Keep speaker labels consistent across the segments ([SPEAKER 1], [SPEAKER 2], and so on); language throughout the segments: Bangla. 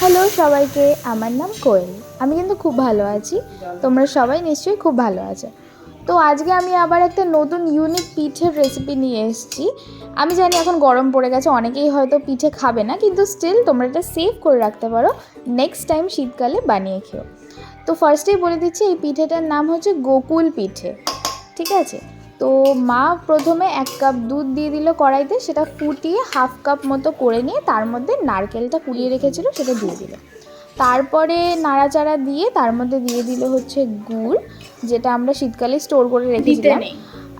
[SPEAKER 1] হ্যালো সবাইকে, আমার নাম কোয়েল। আমি কিন্তু খুব ভালো আছি, তোমরা সবাই নিশ্চয়ই খুব ভালো আছো। তো আজকে আমি আবার একটা নতুন ইউনিক পিঠের রেসিপি নিয়ে এসেছি। আমি জানি এখন গরম পড়ে গেছে, অনেকেই হয়তো পিঠে খাবে না, কিন্তু স্টিল তোমরা এটা সেভ করে রাখতে পারো, নেক্সট টাইম শীতকালে বানিয়ে খেও। তো ফার্স্টেই বলে দিচ্ছি, এই পিঠেটার নাম হচ্ছে গোকুল পিঠে, ঠিক আছে। তো মা প্রথমে 1 কাপ দুধ দিয়ে দিল কড়াইতে, সেটা ফুটিয়ে 1/2 কাপ মতো করে নিয়ে তার মধ্যে নারকেলটা কুড়িয়ে রেখেছিল সেটা দিয়ে দিল। তারপরে নাড়াচাড়া দিয়ে তার মধ্যে দিয়ে দিল হচ্ছে গুড়, যেটা আমরা শীতকালে স্টোর করে রেখেছিলাম।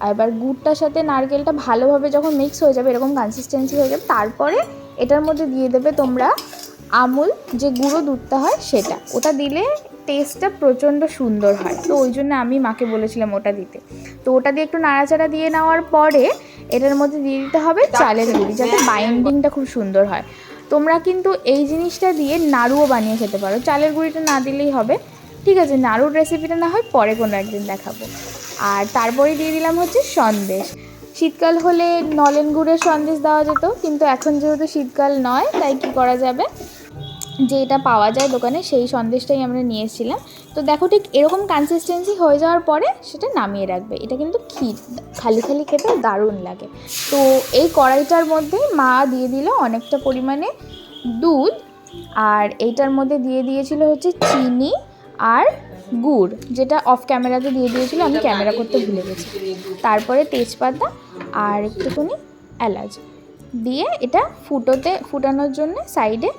[SPEAKER 1] আর এবার গুড়টার সাথে নারকেলটা ভালোভাবে যখন মিক্স হয়ে যাবে, এরকম কনসিস্টেন্সি হয়ে যাবে, তারপরে এটার মধ্যে দিয়ে দেবে তোমরা আমুল, যে গুঁড়ো দুধটা হয় সেটা। ওটা দিলে টেস্টটা প্রচণ্ড সুন্দর হয়, তো ওই জন্য আমি মাকে বলেছিলাম ওটা দিতে। তো ওটা দিয়ে একটু নাড়াচাড়া দিয়ে নেওয়ার পরে এটার মধ্যে দিয়ে দিতে হবে চালের গুঁড়ি, যাতে বাইন্ডিংটা খুব সুন্দর হয়। তোমরা কিন্তু এই জিনিসটা দিয়ে নাড়ুও বানিয়ে খেতে পারো, চালের গুঁড়িটা না দিলেই হবে, ঠিক আছে। নাড়ুর রেসিপিটা না হয় পরে কোনো একদিন দেখাবো। আর তারপরে দিয়ে দিলাম হচ্ছে সন্দেশ। শীতকাল হলে নলেন গুড়ের সন্দেশ দেওয়া যেত, কিন্তু এখন যেহেতু শীতকাল নয়, তাই কি করা যাবে, যে এটা পাওয়া যায় দোকানে সেই সন্দেশটাই আমরা নিয়ে এসেছিলাম। তো দেখো ঠিক এরকম কনসিস্টেন্সি হয়ে যাওয়ার পরে সেটা নামিয়ে রাখবে। এটা কিন্তু ক্ষীর, খালি খালি খেতে দারুণ লাগে। তো এই কড়াইটার মধ্যে মা দিয়ে দিল অনেকটা পরিমাণে দুধ, আর এইটার মধ্যে দিয়ে দিয়েছিল হচ্ছে চিনি আর গুড়, যেটা অফ ক্যামেরাতে দিয়ে দিয়েছিল, আমি ক্যামেরা করতে ভুলে গেছি। তারপরে তেজপাতা আর একটুখানি এলাচ দিয়ে এটা ফুটানোর জন্য সাইডে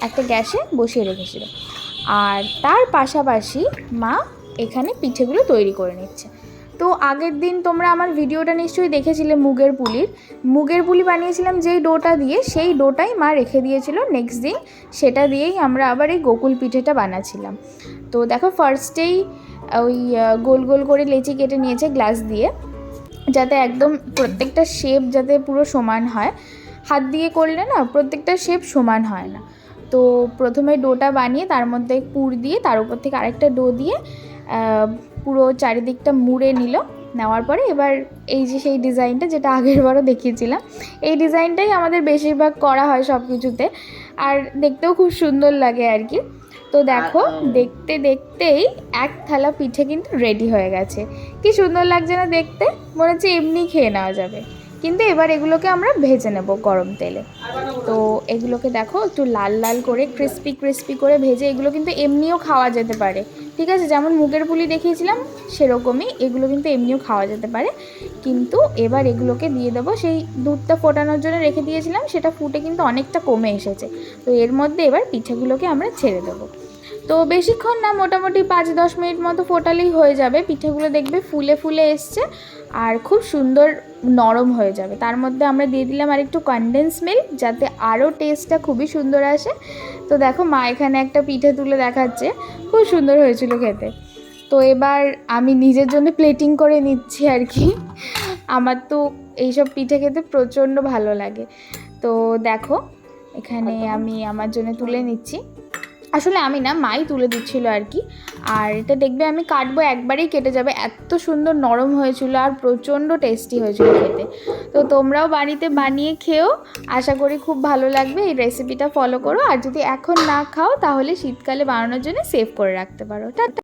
[SPEAKER 1] একটা গ্যাসে বসিয়ে রেখেছিল। আর তার পাশাপাশি মা এখানে পিঠেগুলো তৈরি করে নিচ্ছে। তো আগের দিন তোমরা আমার ভিডিওটা নিশ্চয়ই দেখেছিলে মুগের পুলি বানিয়েছিলাম যেই ডোটা দিয়ে, সেই ডোটাই মা রেখে দিয়েছিল নেক্সট দিন, সেটা দিয়েই আমরা আবার এই গোকুল পিঠেটা বানাচ্ছিলাম। তো দেখো ফার্স্টেই ওই গোল গোল করে লেচি কেটে নিয়েছে গ্লাস দিয়ে, যাতে একদম প্রত্যেকটা শেপ যাতে পুরো সমান হয়। হাত দিয়ে করলে না প্রত্যেকটা শেপ সমান হয় না। তো প্রথমে ডোটা বানিয়ে তার মধ্যে পুর দিয়ে তার উপর থেকে আরেকটা ডো দিয়ে পুরো চারিদিকটা মুড়ে নেওয়ার পরে এবার এই যে সেই ডিজাইনটা, যেটা আগেরবারও দেখিয়েছিলাম, এই ডিজাইনটাই আমাদের বেশিরভাগ করা হয় সব কিছুতে, আর দেখতেও খুব সুন্দর লাগে আর কি। তো দেখো দেখতে দেখতেই এক থালা পিঠে কিন্তু রেডি হয়ে গেছে। কি সুন্দর লাগছে না দেখতে, মনে হচ্ছে এমনি খেয়ে নেওয়া যাবে। কিন্তু এবার এগুলোকে আমরা ভেজে নেব গরম তেলে। তো এগুলোকে দেখো একটু লাল লাল করে ক্রিস্পি করে ভেজে, এগুলো কিন্তু এমনিও খাওয়া যেতে পারে, ঠিক আছে। যেমন মুগের পুলি দেখিয়েছিলাম সেরকমই এগুলো কিন্তু এমনিও খাওয়া যেতে পারে। কিন্তু এবার এগুলোকে দিয়ে দেবো, সেই দুধটা ফোটানোর জন্য রেখে দিয়েছিলাম, সেটা ফুটে কিন্তু অনেকটা কমে এসেছে। তো এর মধ্যে এবার পিঠেগুলোকে আমরা ছেড়ে দেবো। তো বেশিক্ষণ না, মোটামুটি 5-10 মিনিট মতো ফোটালেই হয়ে যাবে। পিঠেগুলো দেখবে ফুলে ফুলে এসছে আর খুব সুন্দর নরম হয়ে যাবে। তার মধ্যে আমরা দিয়ে দিলাম আর একটু কনডেন্স মিল্ক, যাতে আরও টেস্টটা খুবই সুন্দর আসে। তো দেখো মা এখানে একটা পিঠে তুলে দেখাচ্ছে, খুব সুন্দর হয়েছিল খেতে। তো এবার আমি নিজের জন্য প্লেটিং করে নিচ্ছি আর কি। আমার তো এইসব পিঠে খেতে প্রচণ্ড ভালো লাগে। তো দেখো এখানে আমি আমার জন্য তুলে নিচ্ছি, আসলে আমি না, মাই তুলে দিচ্ছিল আর কি। আর এটা দেখবে আমি কাটবো একবারেই কেটে যাবে, এত সুন্দর নরম হয়েছিল আর প্রচণ্ড টেস্টি হয়েছিল খেতে। তো তোমরাও বাড়িতে বানিয়ে খেও, আশা করি খুব ভালো লাগবে। এই রেসিপিটা ফলো করো, আর যদি এখন না খাও তাহলে শীতকালে বানানোর জন্য সেভ করে রাখতে পারো। টাটা।